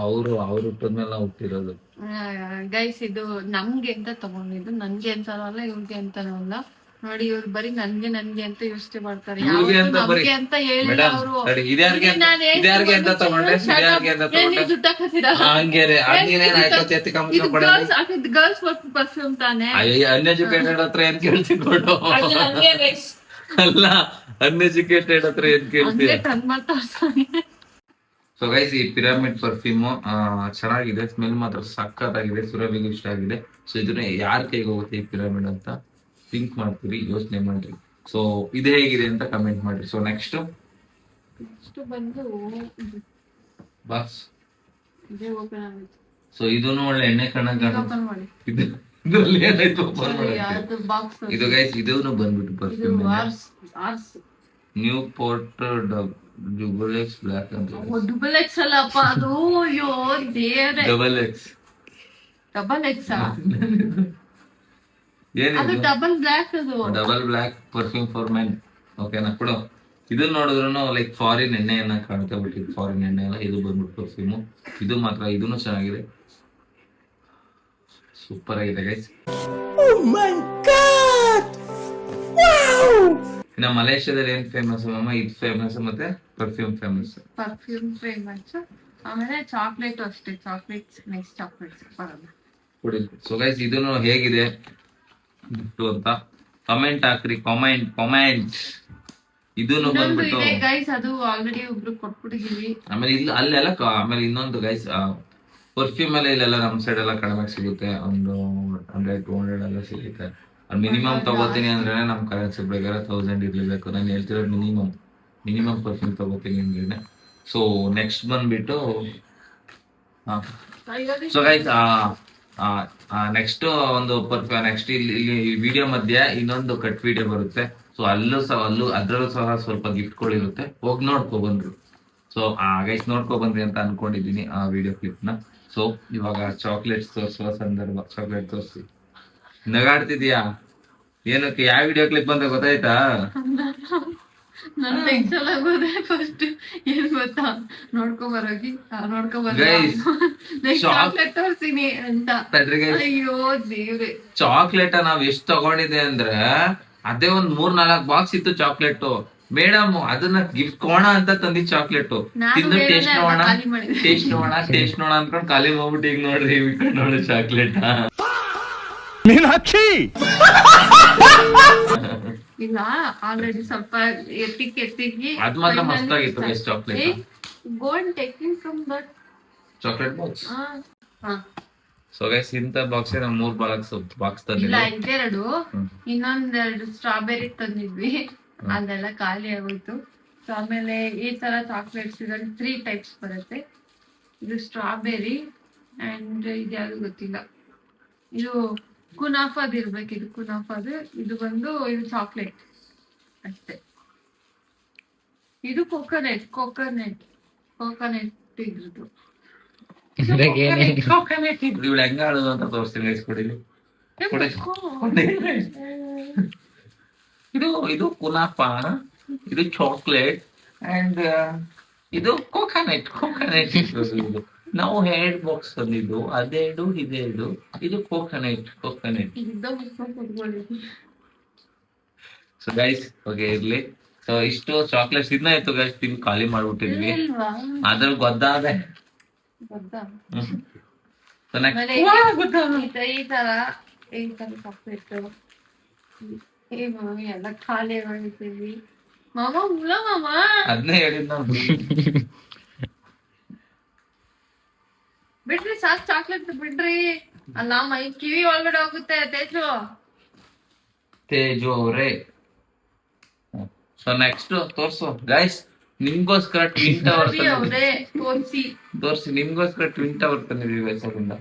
ಅವ್ರು ಹುಟ್ಟಿದ್ಮೇಲೆ ಹುಟ್ಟಿರೋದು. ಗೈಸ್ ಇದು ನಮ್ಗೆ ಅಂತ ತಗೊಂಡಿದ್ದು, ನನ್ಗೆ ಅಂತಾನೂ ಅಲ್ಲ ಇವ್ರಿಗೆ ಅಂತಾನೂ ಅಲ್ಲ. ನೋಡಿ ಇವ್ರು ಬರೀ ನನ್ಗೆ ಅಂತ ಯೋಚನೆ ಮಾಡ್ತಾರೆ. ನಮ್ಗೆ ಅಂತ ಹೇಳಿ ಅವರು ಗರ್ಲ್ಸ್ ಪರ್ಫ್ಯೂಮ್ ತಾನೆ. ಅನ್ಎಜುಕೇಟೆಡ್ ಹತ್ರ ಏನ್ ಕೇಳ್ತಿದ್ಬಿಟ್ಟು ಅಲ್ಲ, ಅನ್ಎಜುಕೇಟೆಡ್ ಹತ್ರ ಏನ್ ಕೇಳ್ತೀವಿ. ಸೊ ಗೈಸ್ ಈ ಪಿರಮಿಡ್ ಪರ್ಫ್ಯೂಮ್ ಚೆನ್ನಾಗಿದೆ, ಸ್ಮೆಲ್ ಮಾತ್ರ ಸಕ್ಕತ್ತಾಗಿದೆ. ಸುರಭಿಗೂ ಇಷ್ಟ ಆಗಿದೆ. ಸೊ ಇದನ್ನ ಯಾರ ಕೈಗೆ ಹೋಗುತ್ತೆ ಈ ಪಿರಮಿಡ್ ಅಂತ ಥಿಂಕ್ ಮಾಡ್ತೀರಿ, ಯೋಚನೆ ಮಾಡ್ರಿ. ಸೊ ಇದು ಹೇಗಿದೆ ಅಂತ ಕಮೆಂಟ್ ಮಾಡ್ರಿ. ಸೊ ನೆಕ್ಸ್ಟ್ ಬಂದು ಬಾಕ್ಸ್. ಸೊ ಇದನ್ನು ಒಳ್ಳೆ ಎಣ್ಣೆ ಕಣಗ ಇದ್ರಲ್ಲಿ ಏನಾಯ್ತು ಓಪನ್ ಮಾಡಿ. ಇದು ಗೈಸ್ ಇದನ್ನು ಬಂದ್ಬಿಟ್ಟು perfume new port double X black ಅಂತ. ಡಬಲ್ ಎಕ್ಸ್ ಅಲ್ಲಪ್ಪ ಅದು. ಅಯ್ಯೋ ದೇವ್ರೆ, ಡಬಲ್ ಎಕ್ಸ್ ಅದು ಡಬಲ್ ಬ್ಲಾಕ್. ಅದು double black perfume for men. ಓಕೆನಾ ಕೊಡು. ಇದನ್ನ ನೋಡಿದ್ರು ಲೈಕ್ ಫಾರಿನ್ ಎಣ್ಣೆಯನ್ನ ಕಾಣ್ತಾ ಬಿಟ್ಟಿದ್ದು. ಫಾರಿನ್ ಎಣ್ಣೆ ಅಲ್ಲ, ಇದು ಬಂದ್ಬಿಟ್ಟು ಪರ್ಫ್ಯೂಮ್. ಇದು ಮಾತ್ರ ಇದನ್ನು ಚೆನ್ನಾಗಿದೆ, ಸೂಪರ್ ಆಗಿದೆ ಗೈಸ್. ಇನ್ನ ಮಲೇಷ್ಯಾದಲ್ಲಿ ಏನ್ ಫೇಮಸ್ ಅಮ್ಮ? ಇದು ಫೇಮಸ್, ಮತ್ತೆ ಪರ್ಫ್ಯೂಮ್ ಫೇಮಸ್. ಆಮೇಲೆ ಚಾಕ್ಲೇಟ್ ಅಷ್ಟೇ. ಚಾಕ್ಲೇಟ್ಸ್ ನೆಕ್ಸ್ಟ್ ಚಾಕ್ಲೇಟ್ಸ್ ಕುಡಿ. ಸೊ ಗೈಸ್ ಇದನ್ನು ಹೇಗಿದೆ ಗಿಫ್ಟ್ ಅಂತ ಕಮೆಂಟ್ ಹಾಕ್ರಿ. ಕಾಮೆಂಟ್. ಇದನ್ನು ಬಂದ್ಬಿಟ್ಟು ಗೈಸ್ ಅದು ಆಲ್ರೆಡಿ ಒಬ್ರು ಕೊಟ್ಬಿಟ್ಟಿದೀವಿ. ಆಮೇಲೆ ಇಲ್ಲಿ ಅಲ್ಲೆಲ್ಲ ಆಮೇಲೆ ಇನ್ನೊಂದು ಗೈಸ್ ಪರ್ಫ್ಯೂಮ್ ಎಲ್ಲ ಇಲ್ಲೆಲ್ಲ ನಮ್ ಸೈಡ್ ಎಲ್ಲ ಕಡಿಮೆ ಸಿಗುತ್ತೆ. ಒಂದು 100-200 ಎಲ್ಲ ಸಿಗುತ್ತೆ. ಮಿನಿಮಮ್ ತಗೋತೀನಿ ಅಂದ್ರೆ ನಮ್ ಕರೆನ್ಸಿ ಪ್ರಕಾರ 1000 ಇರ್ಲೇಬೇಕು. ನಾನು ಹೇಳ್ತಿರೋದು ಮಿನಿಮಮ್ ಪರ್ಫ್ಯೂಮ್ ತಗೋತೀನಿ ಅಂದ್ರೆ. ಸೊ ನೆಕ್ಸ್ಟ್ ಬಂದ್ಬಿಟ್ಟು ಸೊ ಗೈಸ್ ನೆಕ್ಸ್ಟ್ ಒಂದು ನೆಕ್ಸ್ಟ್ ಇಲ್ಲಿ ವಿಡಿಯೋ ಮಧ್ಯೆ ಇನ್ನೊಂದು ಕಟ್ ವಿಡಿಯೋ ಬರುತ್ತೆ. ಸೊ ಅಲ್ಲೂ ಅದ್ರಲ್ಲೂ ಸಹ ಸ್ವಲ್ಪ ಗಿಫ್ಟ್ಗಳಿರುತ್ತೆ, ಹೋಗಿ ನೋಡ್ಕೊ ಬಂದ್ರು. ಸೊ ಗೈಸ್ ನೋಡ್ಕೊ ಬಂದ್ರಿ ಅಂತ ಅನ್ಕೊಂಡಿದೀನಿ ಆ ವಿಡಿಯೋ ಕ್ಲಿಪ್ ನ. ಸೊ ಇವಾಗ ಚಾಕ್ಲೇಟ್ಸ್ ತೋರಿಸುವ ಸಂದರ್ಭ. ಚಾಕ್ಲೇಟ್ ತೋರಿಸಿ. ನಗಾಡ್ತಿದ್ಯಾ ಏನಕ್ಕೆ? ಯಾವ ವಿಡಿಯೋ ಕ್ಲಿಪ್ ಅಂತ ಗೊತ್ತಾಯ್ತಾ? ನನ್ ಟೆನ್ಷನ್ ಆಗೋದೆ ಫಸ್ಟ್ ಏನ್ ಗೊತ್ತಾ, ನೋಡ್ಕೊಂಬರೋಗಿ Guys, ಚಾಕ್ಲೇಟ್ ತೋರ್ಸಿನಿ ಅಂತ. ಅಯ್ಯೋ ದೇವ್ರೆ, ಚಾಕ್ಲೇಟ್ ನಾವ್ ಎಷ್ಟ್ ತಗೊಂಡಿದೆ ಅಂದ್ರೆ ಅದೇ ಒಂದ್ 3-4 ಬಾಕ್ಸ್ ಇತ್ತು ಚಾಕ್ಲೇಟ್. ಮೇಡಮ್ ಅದನ್ನ ಗಿಫ್ಟ್ ಕೊಡೋಣ ಅಂತ ತಂದಿ ಚಾಕ್ಲೇಟ್. ತಿಂದು ಟೇಸ್ಟ್ ನೋಡೋಣ ಅನ್ಕೊಂಡ್ ಖಾಲಿ ಮಾಡ್ಬಿಟ್ಟು ಈಗ ನೋಡ್ರಿ ನೋಡಿ ಚಾಕ್ಲೇಟ್. ಇಲ್ಲ ಆಲ್ರೆಡಿ ಸ್ವಲ್ಪ ಎತ್ತಿಗೆ ಅದ್ ಮಾತ್ರ ಮಸ್ತಾಗಿತ್ತು guys chocolate. Gold taking from that chocolate box. So guys ಇಂತ ಬಾಕ್ಸ್ ನಾವು 3 ಬಾಕ್ಸ್ ಇಲ್ಲ ತಂದಿಲ್ಲ. ಇದೆರಡು, ಇನ್ನೊಂದೆರಡು ಸ್ಟ್ರಾಬೆರಿ ತಂದಿದ್ವಿ, ಅದೆಲ್ಲ ಖಾಲಿ ಆಗೋಯ್ತು. ಸೊ ಆಮೇಲೆ ಈ ತರ ಚಾಕ್ಲೇಟ್ಸ್ 3 ಟೈಪ್ಸ್ ಬರುತ್ತೆ. ಇದು ಸ್ಟ್ರಾಬೆರಿ ಅಂಡ್ ಇದ್ಯಾವುದು ಗೊತ್ತಿಲ್ಲ, ಇದು ಕುನಾಫಾದ್ ಇರ್ಬೇಕು. ಇದು ಕುನಾಫಾದ್, ಇದು ಬಂದು ಇದು ಚಾಕ್ಲೇಟ್ ಅಷ್ಟೇ. ಇದು ಕೋಕೋನಟ್ ಇದ್ರದ್ದು. ಇವ್ಳು ಹೆಂಗ ಆಡೋದು ಅಂತ ತೋರಿಸ್ತೀನಿ ಗೈಸ್. ಕೊಡಿಲಿ ಇದು ಕುನಾಫಾ, ಇದು ಚಾಕ್ಲೇಟ್ ಅಂಡ್ ಇದು ಕೋಕೋನಟ್. ನಾವು ಹೆಡ್ ಬಾಕ್ಸ್ ತಂದಿದ್ದು ಅದೆರಡು, ಇದೆರಡು. ಇದು ಕೋಕೋನಟ್. ಸೊ ಗೈಸ್ ಓಕೆ ಇರ್ಲಿ. ಸೊ ಇಷ್ಟು ಚಾಕ್ಲೇಟ್ಸ್ ಇನ್ನ ಇತ್ತು ಗೈಸ್, ತಿಂದು ಖಾಲಿ ಮಾಡ್ಬಿಟ್ಟಿದ್ವಿ. ಅದ್ರಲ್ಲಿ ಗೊತ್ತಾದೆ ಈ ತರ ಚಾಕ್ಲೇಟ್ ಎಲ್ಲ ಖಾಲಿ ಮಾಡಿರ್ತೀವಿ. ಮಾಮ ಮುಲ ಮಾಮ ಅದನ್ನೇ ಹೇಳಿದ್ ನಾವು. ಬಿಡ್ರಿ ಸಾಕ್, ಚಾಕ್ಲೇಟ್ ಬಿಡ್ರಿ. ಅಲ್ಲ ಮೈ ಕಿವಿ ಒಳಗಡೆ ಹೋಗುತ್ತೆ ತೇಜು ಅವ್ರೆ. ಸೊ ನೆಕ್ಸ್ಟ್ ತೋರ್ಸು ಗೈಸ್, ನಿಮ್ಗೋಸ್ಕರ ಟ್ವಿನ್ ಟವರ್ ತೋರ್ಸಿ. ನಿಮ್ಗೋಸ್ಕರ ಟ್ವಿನ್ ಟವರ್ ತಂದಿದೀವಿ ಗೈಸ್. ಅದರಿಂದ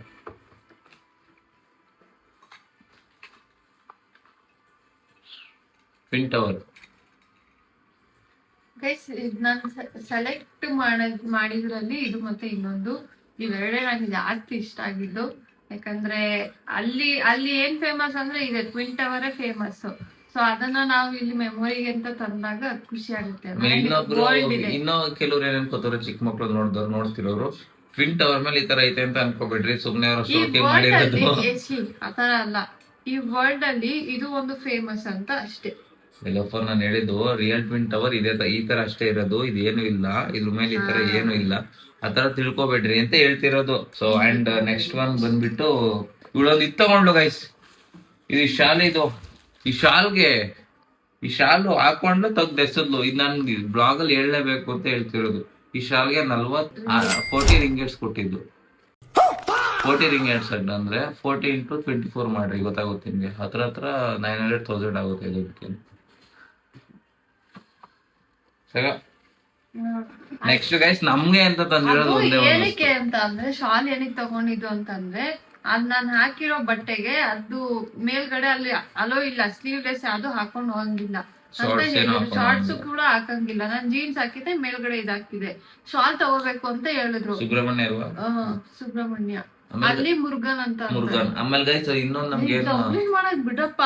ಟ್ವಿನ್ ಟವರ್ ಗೈಸ್ ನಾನು ಸೆಲೆಕ್ಟ್ ಮಾಡಿದ್ರಲ್ಲಿ ಇದು ಮತ್ತೆ ಇನ್ನೊಂದು, ಇವೆರಡೇ ನನಗೆ ಜಾಸ್ತಿ ಇಷ್ಟ ಆಗಿದ್ದು. ಯಾಕಂದ್ರೆ ಅಲ್ಲಿ ಏನ್ ಫೇಮಸ್ ಅಂದ್ರೆ ಇದೆ, ಟ್ವಿನ್ ಟವರೇ ಫೇಮಸ್. ಸೊ ಅದನ್ನ ನಾವು ಇಲ್ಲಿ ಮೆಮೊರಿಗೆ ಅಂತ ತಂದಾಗ ಖುಷಿ ಆಗುತ್ತೆ. ಇನ್ನೂ ಕೆಲವ್ರು ಏನ್ ಅನ್ಕೋತಾರ, ಚಿಕ್ಕ ಮಕ್ಳು ನೋಡ್ತಿರೋರು ಟ್ವಿನ್ ಟವರ್ ಮೇಲೆ ಈ ತರ ಐತೆ ಅಂತ ಅನ್ಕೋಬೇಡ್ರಿ. ಸುಮ್ನೆ ಅವರು ಶೋಕಿ ಮಾಡಿರೋದು. ಆತರ ಅಲ್ಲ, ಈ ವರ್ಲ್ಡ್ ಅಲ್ಲಿ ಇದು ಒಂದು ಫೇಮಸ್ ಅಂತ ಅಷ್ಟೇ. ಎಲ್ಲಪ್ಪ ನಾನು ಹೇಳಿದ್ದು ರಿಯಲ್ ಟ್ವಿನ್ ಟವರ್ ಇದೆ, ಈ ತರ ಅಷ್ಟೇ ಇರೋದು, ಇದೇನು ಇಲ್ಲ ಇದ್ರ ಮೇಲೆ ಈ ತರ ಏನು ಇಲ್ಲ, ಆತರ ತಿಳ್ಕೊಬೇಡ್ರಿ ಅಂತ ಹೇಳ್ತಿರೋದು. ಸೊ ಅಂಡ್ ನೆಕ್ಸ್ಟ್ ಒನ್ ಬಂದ್ಬಿಟ್ಟು ಇವಳೊಂದು ಇದು ತಗೊಂಡ್ಲು ಗೈಸ್. ಇದು ಶಾಲೆ, ಇದು ಈ ಶಾಲು ಹಾಕೊಂಡು ತೆಗ್ದೆಸದ್ಲು. ಇದು ನನ್ಗೆ ಬ್ಲಾಗ್ ಅಲ್ಲಿ ಹೇಳಲೇಬೇಕು ಅಂತ ಹೇಳ್ತಿರೋದು. ಈ ಶಾಲ್ಗೆ 40 ರಿಂಗೇಟ್ಸ್ ಕೊಟ್ಟಿದ್ದು. 40 ರಿಂಗೇಟ್ಸ್ ಅಂದ್ರೆ 40 into 24 ಮಾಡ್ರಿ, ಗೊತ್ತಾಗುತ್ತೆ ನಿಮ್ಗೆ. ಹತ್ರ 900,000 ಆಗುತ್ತೆ ಇದಕ್ಕೆ. ನೆಕ್ಸ್ಟ್ ಗೈಸ್ ನಮ್ಗೆ ಅಂತ ತಂದಿರೋದು ಏನಕ್ಕೆ ಅಂತ ಅಂದ್ರೆ, ಶಾಲ್ ಏನಕ್ಕೆ ತಗೊಂಡಿದ್ದು ಅಂತಂದ್ರೆ, ಅದ್ ನಾನ್ ಹಾಕಿರೋ ಬಟ್ಟೆಗೆ ಅದು ಮೇಲ್ಗಡೆ ಅಲ್ಲಿ ಅಲೋ ಇಲ್ಲ, ಸ್ಲೀವ್ಲೆಸ್ ಅದು ಹಾಕೊಂಡು ಹೋಗಂಗಿಲ್ಲ ಅಂತ ಹೇಳಿದ್ರು. ಶಾರ್ಟ್ಸ್ ಕೂಡ ಹಾಕಂಗಿಲ್ಲ. ನಾನ್ ಜೀನ್ಸ್ ಹಾಕಿದ್ದೆ, ಮೇಲ್ಗಡೆ ಇದಾಗ್ತಿದೆ. ಶಾಲ್ ತಗೋಬೇಕು ಅಂತ ಹೇಳಿದ್ರು. ಸುಬ್ರಹ್ಮಣ್ಯ ಅಲ್ಲಿ ಮುರುಗನ್ ಅಂತ. ಆಮೇಲೆ ಗೈಸ್ ಇನ್ನೊಂದು ನಮ್ಗೆ ಮಾಡಕ್ ಬಿಡಪ್ಪ.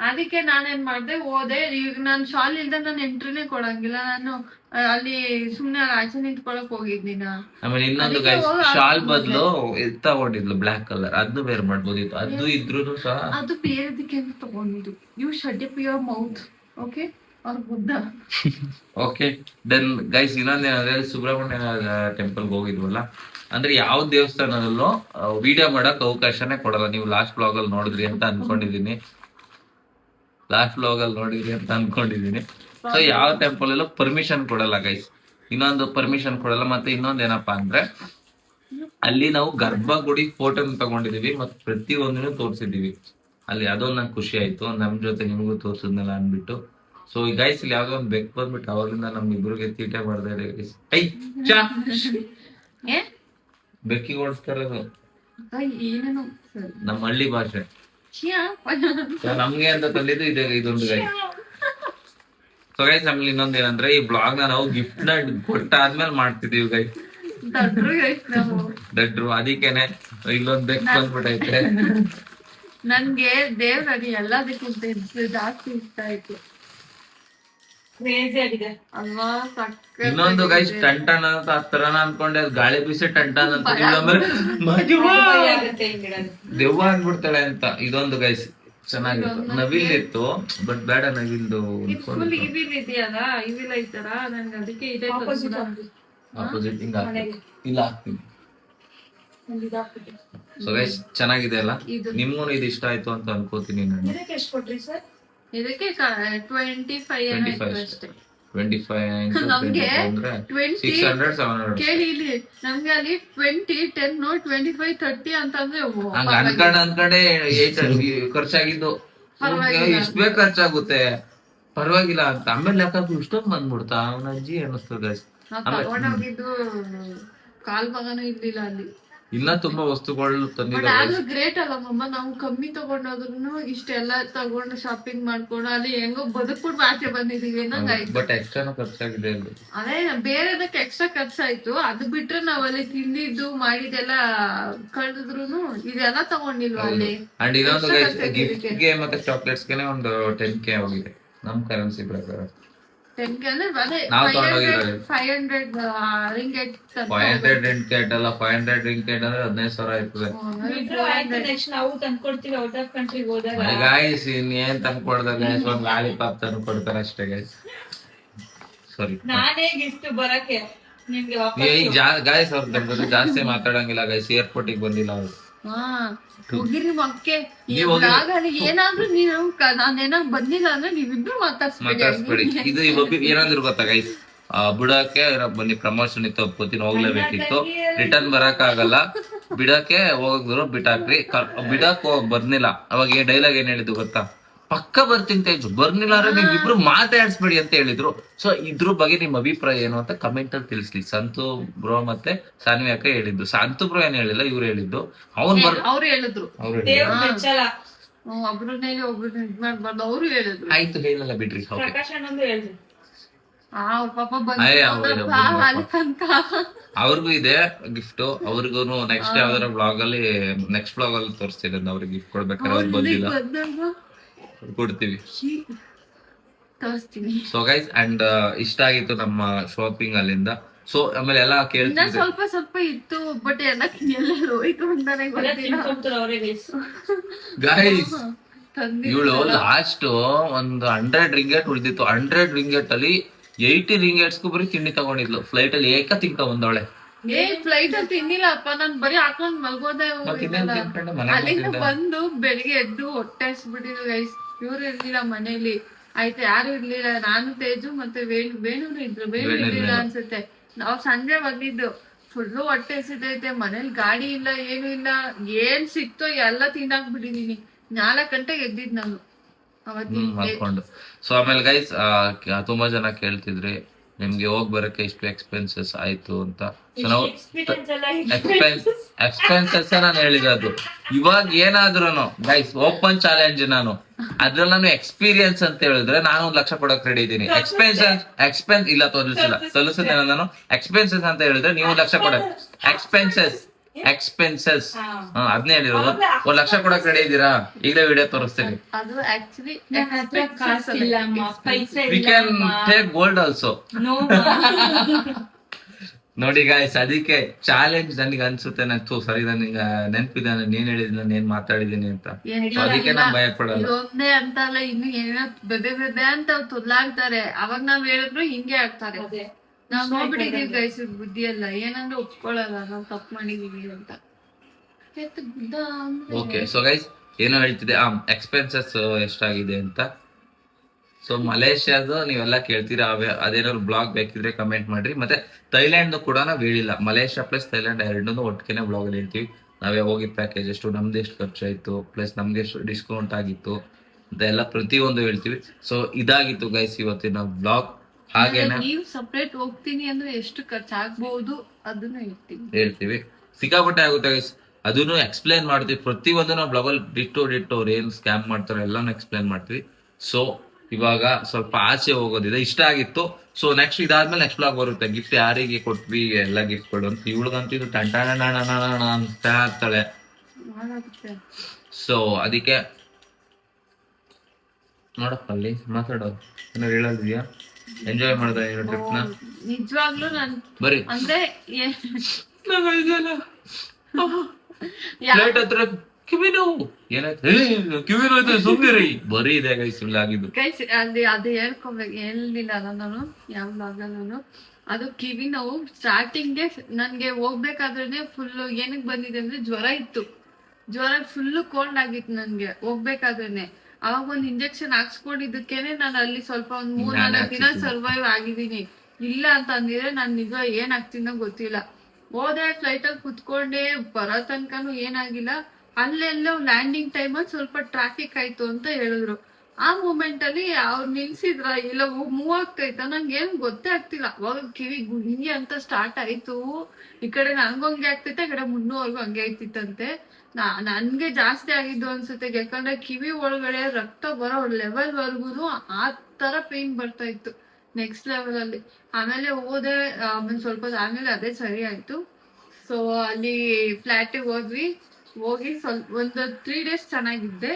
ಅದಕ್ಕೆ ನಾನೇನ್ ಮಾಡ್ದೆ, ಹೋದೆ. ಈಗ ನಾನ್ ಶಾಲ್ ಇಲ್ದ ನಾನು ಎಂಟ್ರಿನೇ ಕೊಡಂಗಿಲ್ಲ. ನಾನು ಅಲ್ಲಿ ಸುಮ್ನೆ ಆಚೆ ನಿಂತ್ಕೊಳಕ್ ಹೋಗಿದ್ದಿನ. ಆಮೇಲೆ ಇನ್ನೊಂದು ಶಾಲ್ ಬದಲು ತಗೊಂಡಿದ್ಲು ಬ್ಲಾಕ್ ಕಲರ್, ಅದನ್ನು ಬೇರೆ ಮಾಡ್ಬೋದಿತ್ತು. ಅದು ಇದ್ರು ಸಹ ಅದು ಬೇರೆದಕ್ಕೆ ಅಂತ ತಗೊಂಡಿದ್ದು. You shut up your mouth, okay? ಅವ್ರ ಬುದ್ಧ. ಓಕೆ ದೆನ್ ಗೈಸ್ ಇನ್ನೊಂದೇನಂದ್ರೆ, ಸುಬ್ರಹ್ಮಣ್ಯ ಟೆಂಪಲ್ಗೆ ಹೋಗಿದ್ವಲ್ಲ, ಅಂದ್ರೆ ಯಾವ ದೇವಸ್ಥಾನದಲ್ಲೂ ವಿಡಿಯೋ ಮಾಡಕ್ ಅವಕಾಶನೇ ಕೊಡಲ್ಲ. ನೀವು ಲಾಸ್ಟ್ ಬ್ಲಾಗ್ ಅಲ್ಲಿ ನೋಡಿದ್ರಿ ಅಂತ ಅನ್ಕೊಂಡಿದೀನಿ. ಸೊ ಯಾವ ಟೆಂಪಲ್ ಎಲ್ಲ ಪರ್ಮಿಷನ್ ಕೊಡಲ್ಲ ಗೈಸ್. ಇನ್ನೊಂದು ಪರ್ಮಿಷನ್ ಕೊಡಲ್ಲ. ಮತ್ತೆ ಇನ್ನೊಂದ್ ಏನಪ್ಪಾ ಅಂದ್ರೆ, ಅಲ್ಲಿ ನಾವು ಗರ್ಭಗುಡಿ ಫೋಟೋ ತಗೊಂಡಿದೀವಿ ಮತ್ತೆ ಪ್ರತಿ ಒಂದನ್ನು ತೋರಿಸಿದೀವಿ ಅಲ್ಲಿ. ಅದೊಂದು ನಂಗೆ ಖುಷಿ ಆಯ್ತು, ನಮ್ ಜೊತೆ ನಿಮಗೂ ತೋರ್ಸಿದ್ನಲ್ಲ ಅನ್ಬಿಟ್ಟು. ಸೊ ಈ ಗೈಸ್ ಇಲ್ಲಿ ಯಾವ್ದೋ ಒಂದು ಬೆಕ್ ಬಂದ್ಬಿಟ್ಟು ಅವಾಗಲಿಂದ ನಮ್ ಇಬ್ರಿಗೆ ತೀಟೆ ಮಾಡ್ತಾ ಇದೆ guys. ಐ ಚಾ ಏ ಬೆಕ್ಕಿಗೆ ಓಡಿಸ್ತಾರದು ಏನೇನು ನಮ್ಮ ಹಳ್ಳಿ ಭಾಷೆ. ಛಿಯಾ. So, ನಮ್ಗೆ ಅಂತ ತಂದಿದ್ದು ಇದೆ ಇದೊಂದು ಗೈಸ್. ಸೊ ಗೈಸ್ ನಮ್ಗೆ ಇನ್ನೊಂದ್ ಏನಂದ್ರೆ ಈ ಬ್ಲಾಗ್ ನ ನಾವು ಗಿಫ್ಟ್ ನ ಕೊಟ್ಟಾದ್ಮೇಲೆ ಮಾಡ್ತಿದೀವಿ ಗೈಸ್. ದಡ್ರು guys ನಾವು. ದಡ್ರು ಅದಕ್ಕೇನೆ ಇಲ್ಲೊಂದ್ ಬೆಕ್ ಬಂದ್ಬಿಟ್ಟೈತೆ. ನನ್ಗೆ ದೇವ್ರಲ್ಲಿ ಎಲ್ಲದಕ್ಕಿಂತ ಜಾಸ್ತಿ ಇಷ್ಟ ಆಯ್ತು ಅಲ್ವಾ. ಇನ್ನೊಂದು ಗೈಸ್ ಟಂಟನ್ ಅಂತ ಹತ್ರನ ಅನ್ಕೊಂಡೆ, ಅದು ಗಾಳಿ ಬೀಸಿ ಟಂಟನ್ ಅಂತ ದೆವ್ವ ಅಂದ್ಬಿಡ್ತಾಳೆ ಅಂತ. ಇದೊಂದು ಗೈಸ್ ಚೆನ್ನಾಗಿತ್ತು. ನವಿಲ್ ಇತ್ತು ಬಟ್ ಬೇಡ ನವಿಲ್ದು ಫುಲ್ ಇವಿಲ್ ಇದೆಯಲ್ಲ, ಇವಿಲ್ ಐತರ ನನ್ಗೆ ಅದಕ್ಕೆ ಇದೆ ಆಪೋಸಿಟ್ ಹಿಂಗ ಇಲ್ಲ ಹಾಕ್ತೀನಿ. ಸೊ ಗೈಸ್ ಚೆನ್ನಾಗಿದೆ ಅಲ್ಲ, ನಿಮ್ಗೂ ಇದು ಇಷ್ಟ ಆಯ್ತು ಅಂತ ಅನ್ಕೋತೀನಿ ನಾನು. ಇದಕ್ಕೆ 25 ಅಷ್ಟೇ. 25 ನಮ್ಗೆ ಅಂದ್ರೆ 20 600 700 ಕೇಳಿ ಇಲ್ಲಿ ನಮ್ಗೆ ಅಲ್ಲಿ 20 10 25 30 ಅಂತಂದ್ರೆ ಹಂಗ ಅನ್ಕೊಂಡೆ ಖರ್ಚಾಗಿದ್ದು ಇಷ್ಟ ಬೇಗ ಖರ್ಚಾಗುತ್ತೆ ಪರವಾಗಿಲ್ಲ ಅಂತ. ಆಮೇಲೆ ಲೆಕ್ಕ ಇಷ್ಟೊಂದು ಬಂದ್ಬಿಡ್ತಾ ಅವನ ಅಜ್ಜಿ ಅನ್ನಿಸ್ತದೆ. ತಗೊಂಡೋಗಿದ್ದು ಕಾಲ್ ಭಾಗನೂ ಇರ್ಲಿಲ್ಲ ಅಲ್ಲಿ. ಇನ್ನ ತುಂಬಾ ವಸ್ತುಗಳು ತಂದಿದ್ದಾರೆ. ಆದ್ರೂ ಗ್ರೇಟ್ ಅಲ್ಲ ಮಮ್ಮ, ನಾವು ಕಮ್ಮಿ ತಗೊಂಡೋದ್ರು ಇಷ್ಟೆಲ್ಲ ತಗೊಂಡು ಶಾಪಿಂಗ್ ಮಾಡ್ಕೊಂಡು ಅಲ್ಲಿ ಹೆಂಗೋ ಬದುಕ್ಬಿಟ್ಟು ಆಚೆ ಬಂದಿದೀವಿ ಅನ್ನಂಗಾಯ್ತು. ಬಟ್ ಎಕ್ಸ್ಟ್ರಾ ಖರ್ಚಾಗಿದೆ ಅಲ್ಲಿ. ಅದೇ ಬೇರೆದಕ್ಕೆ ಎಕ್ಸ್ಟ್ರಾ ಖರ್ಚಾಯ್ತು. ಅದು ಬಿಟ್ರೆ ನಾವ್ ಅಲ್ಲಿ ತಿಂದಿದ್ದು ಮಾಡಿದೆಲ್ಲ ಕಳೆದ್ರು ಇದೆಲ್ಲ ತಗೊಂಡಿಲ್ವಾ ಅಲ್ಲಿ. ಅಂಡ್ ಇನ್ನೊಂದು ಗಿಫ್ಟ್ ಗೆ ಮತ್ತೆ ಚಾಕ್ಲೇಟ್ಸ್ ಗೆ ಒಂದು 10K ಹೋಗಿದೆ ನಮ್ ಕರೆನ್ಸಿ ಪ್ರಕಾರ. 10K ಅಂದ್ರೆ ಅದೇ ನಾವು ತಗೊಂಡೋಗಿರೋದು 500 ರಿಂಗೆಟ್. 500 ರಿಂಗೆಟ್ ಅಲ್ಲ, 500 ರಿಂಗೆಟ್ ಅಂದ್ರೆ 15,000 ಇರ್ತದೆ. ಗಾಯ್ಸ್ ಇನ್ನೇನ್ ತಂದ್ಕೊಡ್ದ ಗೈಸ್, ಒಂದ್ ಲಾಲಿಪಾಪ್ ತಂದು ಕೊಡ್ತಾರೆ ಅಷ್ಟೇ ಗೈಸ್. ಸಾರಿ ಗಾಯ್ಸ್ ಅವ್ರ ತಂದ್ರೆ ಜಾಸ್ತಿ ಮಾತಾಡಂಗಿಲ್ಲ ಗೈಸ್. ಏರ್ಪೋರ್ಟ್ ಗೆ ಬಂದಿಲ್ಲ ಅವ್ರು. ಹೋಗಿರಿ ಮಕ್ಕೆ ಏನಾದ್ರೂ ನೀನು ನಾನೇನಾದ್ರು ಬಂದಿಲ್ಲ ಅಂದ್ರೆ ನೀವಿಬ್ರು ಮಾತಾಡ್ಸ್ಬೇಡಿ. ಇದು ಏನಾದ್ರು ಗೊತ್ತಾ ಗೈಸ್, ಬಿಡಕ್ಕೆ ಬನ್ನಿ ಪ್ರಮೋಷನ್ ಇತ್ತು ಒಪ್ಕೋತೀನಿ, ಹೋಗ್ಲೇಬೇಕಿತ್ತು. ರಿಟರ್ನ್ ಬರಕ್ ಆಗಲ್ಲ, ಬಿಡಕ್ಕೆ ಹೋಗಿದ್ರು ಬಿಟ್ಟಾಕ್ರಿ. ಬಿಡಕ್ ಹೋಗ್ ಬರ್ನಿಲ್ಲ. ಅವಾಗ ಡೈಲಾಗ್ ಏನ್ ಹೇಳಿದ್ದು ಗೊತ್ತಾ, ಪಕ್ಕ ಬರ್ತೀನಿ ಇದ್ರು, ಬರ್ನಿಲ್ಲ ಅಂದ್ರೆ ನೀವ್ ಇಬ್ರು ಮಾತಾಡ್ಸ್ಬೇಡಿ ಅಂತ ಹೇಳಿದ್ರು. ಸೊ ಇದ್ರ ಬಗ್ಗೆ ನಿಮ್ ಅಭಿಪ್ರಾಯ ಏನು ಅಂತ ಕಮೆಂಟ್ ಅಲ್ಲಿ ತಿಳಿಸ್ಲಿ. ಸಂತು ಬ್ರೋ ಮತ್ತೆ ಸಾನ್ವಿ ಅಕ್ಕ ಹೇಳಿದ್ದು. ಸಂತು ಬ್ರೋ ಏನ್ ಹೇಳಿಲ್ಲ, ಇವ್ರು ಹೇಳಿದ್ದು. ಅವ್ರು ಹೇಳಿದ್ರು ಒಬ್ರು ಇದ್ ಮಾಡ್ಬಾರ್ದು, ಅವ್ರು ಹೇಳಿದ್ರು. ಆಯ್ತು ಹೇಳಲ್ಲ ಬಿಡ್ರಿ. ಅವ್ರ ಪಾಪ ಅವ್ರಿಗೂ ಇದೆ ಗಿಫ್ಟ್. ಅವ್ರಿಗೂ ನೆಕ್ಸ್ಟ್ ಯಾವ್ದಾರ ಬ್ಲಾಗ್ ಅಲ್ಲಿ ತೋರಿಸ್ತೀನಿ ಅವ್ರಿಗೆ ಗಿಫ್ಟ್ ಕೊಡ್ಬೇಕಾದ್ರೆ. ಅವ್ರು ಬಂದಿಲ್ಲ, ಕೊಡ್ತೀವಿ. ಸೊ ಗೈಸ್ ಅಂಡ್ ಇಷ್ಟ ಆಗಿತ್ತು ನಮ್ಮ ಶಾಪಿಂಗ್ ಅಲ್ಲಿಂದ. ಸೊ ಆಮೇಲೆ ಎಲ್ಲ ಕೇಳ್ತಿದ್ದೆ, ಸ್ವಲ್ಪ ಇತ್ತು ಬಟ್ ಎಲ್ಲ ಹೋಯ್ತು ಅಂತಾನೆ ಗೊತ್ತಿಲ್ಲ ಗೈಸ್. ಇವಳು ಲಾಸ್ಟ್ ಒಂದು 100 ರಿಂಗೆಟ್ ಉಳಿದಿತ್ತು. 100 ರಿಂಗೆಟ್ ಅಲ್ಲಿ 80 ರಿಂಗೆಟ್ಸ್ಗೂ ಬರೀ ತಿಂಡಿ ತಗೊಂಡಿದ್ಲು. ಫ್ಲೈಟ್ ಅಲ್ಲಿ ತಿನ್ಕ ಬಂದವಳೆ. ಫ್ಲೈಟ್ ಅಲ್ಲಿ ತಿನ್ನಿಲ್ಲಪ್ಪ, ನಾನ್ ಬರೀ ಹಾಕೊಂಡ್ ಮಲ್ಗೋದೆ. ಅಲ್ಲಿಂದ ಬಂದು ಬೆಳಿಗ್ಗೆ ಎದ್ದು ಹೊಟ್ಟೆ ಹಸ್ಬಿಟ್ಟಿದ್ರು ಗೈಸ್. ಇವ್ರು ಇರ್ಲಿಲ್ಲ ಮನೇಲಿ, ಆಯ್ತು ಯಾರು ಇರ್ಲಿಲ್ಲ. ನಾನು ತೇಜು ಮತ್ತೆ ವೇಣುನು ಇದ್ರು. ವೇಣು ಇರ್ಲಿಲ್ಲ ಅನ್ಸುತ್ತೆ. ನಾವ್ ಸಂಜೆ ಬಂದಿದ್ದು, ಫುಲ್ಲು ಹೊಟ್ಟೆ ಹಸಿತೈತೆ. ಮನೇಲಿ ಗಾಡಿ ಇಲ್ಲ, ಏನು ಇಲ್ಲ. ಏನ್ ಸಿಕ್ತೋ ಎಲ್ಲ ತಿನ್ನಾಕ್ಬಿಟ್ಟಿದೀನಿ. 4 ಗಂಟೆಗೆ ಎದ್ದಿದ್ ನಾನು ಮಾಡ್ಕೊಂಡು. ಸೊ ಆಮೇಲೆ ಗೈಸ್ ತುಂಬಾ ಜನ ಕೇಳ್ತಿದ್ರಿ ನಿಮ್ಗೆ ಹೋಗ್ ಬರಕ್ಕೆ ಇಷ್ಟು ಎಕ್ಸ್ಪೆನ್ಸಸ್ ಆಯ್ತು ಅಂತ. ಸೊ ನಾವು ಎಕ್ಸ್ಪೆನ್ಸಸ್ ನಾನು ಹೇಳಿರೋದು. ಇವಾಗ ಏನಾದ್ರು ಗೈಸ್ ಓಪನ್ ಚಾಲೆಂಜ್ ನಾನು ಅದ್ರಲ್ಲಿ ನಾನು ಎಕ್ಸ್ಪೀರಿಯನ್ಸ್ ಅಂತ ಹೇಳಿದ್ರೆ ನಾನು 1 ಲಕ್ಷ ಕೊಡಕ್ ರೆಡಿ ಇದ್ದೀನಿ. ಎಕ್ಸ್ಪೆನ್ಸ್ ಇಲ್ಲ ತೋರಿಸಿಲ್ಲ ನಾನು. ಎಕ್ಸ್ಪೆನ್ಸಸ್ ಅಂತ ಹೇಳಿದ್ರೆ ನೀವು 1 ಲಕ್ಷ ಕೊಡಕ್ ಎಕ್ಸ್ಪೆನ್ಸಸ್ ಅದ್ನೇ ಹೇಳಿರೋದು. 1 ಲಕ್ಷ ಕೊಡಕ್ ರೆಡಿ ಇದ್ದೀರಾ? ಈಗಲೇ ವಿಡಿಯೋ ತೋರಿಸ್ತೀನಿ. We can take gold also. ನೋಡಿ ಗಾಯ್ಸ್, ಅದಕ್ಕೆ ಚಾಲೆಂಜ್ ನನಗೆ ಅನ್ಸುತ್ತೆ. ಸರಿ ನನಗೆ ನೆನಪಿದೆ ನಾನು ಏನ್ ಹೇಳಿದ್, ನಾನು ಏನ್ ಮಾತಾಡಿದೀನಿ ಅಂತ. ಅದಕ್ಕೆ ನಾನು ಭಯ ಪಡಲ್ಲ. ಇದೊಂದೇ ಅಂತಲ್ಲ, ಇನ್ನು ಏನೋ ಬೆದೆ ಅಂತ ತೊದ್ಲಾಡ್ತಾರೆ. ಅವಾಗ ನಾವ್ ಹೇಳಿದ್ರು ಹಿಂಗೆ ಆಗ್ತಾರೆ. ನಾವ್ ನೋಡ್ಬಿಟ್ಟಿದೀವಿ ಗೈಸ್ ಬುದ್ಧಿ ಎಲ್ಲ. ಏನಂದ್ರೆ ಒಪ್ಕೊಳ್ಳಲ್ಲ ನಾವ್ ತಪ್ಪು ಮಾಡಿದೀವಿ ಅಂತ. ಓಕೆ ಸೊ ಗೈಸ್ ಏನೋ ಹೇಳ್ತಿದೆ ಎಕ್ಸ್ಪೆನ್ಸಸ್ ಎಷ್ಟಾಗಿದೆ ಅಂತ. ಸೊ ಮಲೇಷ್ಯಾದು ನೀವೆಲ್ಲ ಕೇಳ್ತೀರಾ, ಅದೇನಾದ್ರು ಬ್ಲಾಗ್ ಬೇಕಿದ್ರೆ ಕಮೆಂಟ್ ಮಾಡ್ರಿ. ಮತ್ತೆ ಥೈಲ್ಯಾಂಡ್ ಕೂಡ ನಾವ್ ಹೇಳಿಲ್ಲ, ಮಲೇಷ್ಯಾ ಪ್ಲಸ್ ಥೈಲ್ಯಾಂಡ್ ಎರಡನ್ನೂ ಒಟ್ಟಿಗೆ ಬ್ಲಾಗ್ ಅಲ್ಲಿ ಹೇಳ್ತೀವಿ. ನಾವೇ ಹೋಗಿದ್ ಪ್ಯಾಕೇಜ್ ಎಷ್ಟು, ನಮ್ದು ಎಷ್ಟು ಖರ್ಚಾಯ್ತು, ಪ್ಲಸ್ ನಮ್ಗೆ ಎಷ್ಟು ಡಿಸ್ಕೌಂಟ್ ಆಗಿತ್ತು ಅದೆಲ್ಲ ಪ್ರತಿಯೊಂದು ಹೇಳ್ತೀವಿ. ಸೊ ಇದಾಗಿತ್ತು ಗೈಸ್ ಇವತ್ತಿನ ಬ್ಲಾಗ್. ಹಾಗೇನೆ ನೀವು ಸಪ್ರೇಟ್ ಹೋಗ್ತೀನಿ ಅಂದ್ರೆ ಎಷ್ಟು ಖರ್ಚಾಗ್ಬಹುದು ಅದನ್ನ ಹೇಳ್ತೀವಿ. ಸಿಕ್ಕಾಪಟ್ಟೆ ಆಗುತ್ತೆ ಗೈಸ್, ಅದನ್ನು ಎಕ್ಸ್ಪ್ಲೇನ್ ಮಾಡ್ತೀವಿ. ಪ್ರತಿಯೊಂದು ನಾವು ಬ್ಲಾಗಲ್ ಡಿಟ್ಟು ಅವ್ರು ಏನ್ ಸ್ಕ್ಯಾಮ್ ಮಾಡ್ತಾರೆ ಎಲ್ಲಾನು ಎಕ್ಸ್ಪ್ಲೇನ್ ಮಾಡ್ತೀವಿ. ಸೊ ಇವಾಗ ಸ್ವಲ್ಪ ಆಚೆ ಹೋಗೋದಿದೆ, ಇಷ್ಟ ಆಗಿತ್ತು. ಸೊ ನೆಕ್ಸ್ಟ್ ಇದಾದ್ಮೇಲೆ ನೆಕ್ಸ್ಟ್ ಬ್ಲಾಗ್ ಬರುತ್ತೆ. ಗಿಫ್ಟ್ ಯಾರಿಗೆ ಕೊಟ್ವಿ ಎಲ್ಲ ಗಿಫ್ಟ್ಗಳು ಅಂತ. ಇವಳಿಗಂತೂ ಇದು ಟಂಟಾಣ ಅಂತ ಆಗ್ತಾಳೆ. ಸೊ ಅದಕ್ಕೆ ನೋಡಪ್ಪ ಅಲ್ಲಿ ಮಾತಾಡೋ ಏನಾರು ಹೇಳೋದಿದ್ಯಾ? ಎಂಜಾಯ್ ಮಾಡ್ದ ಟ್ರಿಪ್ ನ? ನಿಜವಾಗ್ಲೂ ನಾನು ಬರೀ ಅಂದ್ರೆ ಫ್ಲೈಟ್ ಹತ್ರ ಕಿವಿ ನೋವು ಏನಾಯ್ತು, ಕಿವಿ ನೋಯ್ತು ಸುಮ್ನಿರಿ, ಬರೀ ಇದೆ ಗೈಸ್ ಆಗಿದ್ದು. ಗೈಸ್ ಅದು ಹೇಳ್ಕೊಬೇಕು, ಹೇಳಿಲ್ಲ ನಾನು ಯಾವ ಭಾಗನೂ. ಅದು ಕಿವಿ ನೋವು ಸ್ಟಾರ್ಟಿಂಗ್ಗೆ ನನ್ಗೆ ಹೋಗ್ಬೇಕಾದ್ರೆ ಫುಲ್ ಏನಕ್ ಬಂದಿದೆ ಅಂದ್ರೆ ಜ್ವರ ಇತ್ತು. ಜ್ವರ ಫುಲ್ ಕೋಲ್ಡ್ ಆಗಿತ್ತು ನನ್ಗೆ ಹೋಗ್ಬೇಕಾದ್ರೇನೆ. ಅವಾಗ ಒಂದ್ ಇಂಜೆಕ್ಷನ್ ಹಾಕ್ಸ್ಕೊಂಡಿದ್ದಕ್ಕೇನೆ ನಾನು ಅಲ್ಲಿ ಸ್ವಲ್ಪ ಒಂದ್ 3-4 ದಿನ ಸರ್ವೈವ್ ಆಗಿದ್ದೀನಿ. ಇಲ್ಲ ಅಂತ ಅಂದಿದ್ರೆ ನಾನ್ ನಿಜ ಏನ್ ಆಗ್ತೀನೋ ಗೊತ್ತಿಲ್ಲ. ಹೋದೆ ಫ್ಲೈಟ್ ಅಲ್ಲಿ ಕುತ್ಕೊಂಡೆ, ಬರೋ ತನಕನು ಏನಾಗಿಲ್ಲ. ಅಲ್ಲೆಲ್ಲೋ ಲ್ಯಾಂಡಿಂಗ್ ಟೈಮ್ ಅಲ್ಲಿ ಸ್ವಲ್ಪ ಟ್ರಾಫಿಕ್ ಆಯ್ತು ಅಂತ ಹೇಳಿದ್ರು. ಆ ಮೂಮೆಂಟ್ ಅಲ್ಲಿ ಅವ್ರು ನಿಲ್ಸಿದ್ರ ಇಲ್ಲ ಮೂವ್ ಆಗ್ತೈತ ನಂಗೆ ಏನ್ ಗೊತ್ತೇ ಆಗ್ತಿಲ್ಲ. ಅವಾಗ ಕಿವಿ ಗುಂಗಿ ಅಂತ ಸ್ಟಾರ್ಟ್ ಆಯ್ತು. ಈ ಕಡೆ ನಂಗೊಂಗೆ ಆಗ್ತೈತೆ, ಈ ಕಡೆ ಮುನ್ನೂವರೆಗೂ ಹಂಗೆ ಆಯ್ತಿತ್ತಂತೆ. ನನ್ಗೆ ಜಾಸ್ತಿ ಆಗಿದ್ದು ಅನ್ಸುತ್ತೆ, ಯಾಕಂದ್ರೆ ಕಿವಿ ಒಳಗಡೆ ರಕ್ತ ಬರೋ ಲೆವೆಲ್ ವರ್ಗುನು ಆ ತರ ಪೇನ್ ಬರ್ತಾ ಇತ್ತು, ನೆಕ್ಸ್ಟ್ ಲೆವೆಲ್ ಅಲ್ಲಿ. ಆಮೇಲೆ ಹೋದೆ, ಆಮೇಲೆ ಸ್ವಲ್ಪ ಆಮೇಲೆ ಅದೇ ಸರಿ ಆಯ್ತು. ಸೊ ಅಲ್ಲಿ ಫ್ಲಾಟಿಗೆ ಹೋದ್ವಿ. ಹೋಗಿ ಸ್ವಲ್ಪ ಒಂದು 3 days ಚೆನ್ನಾಗಿದ್ದೆ.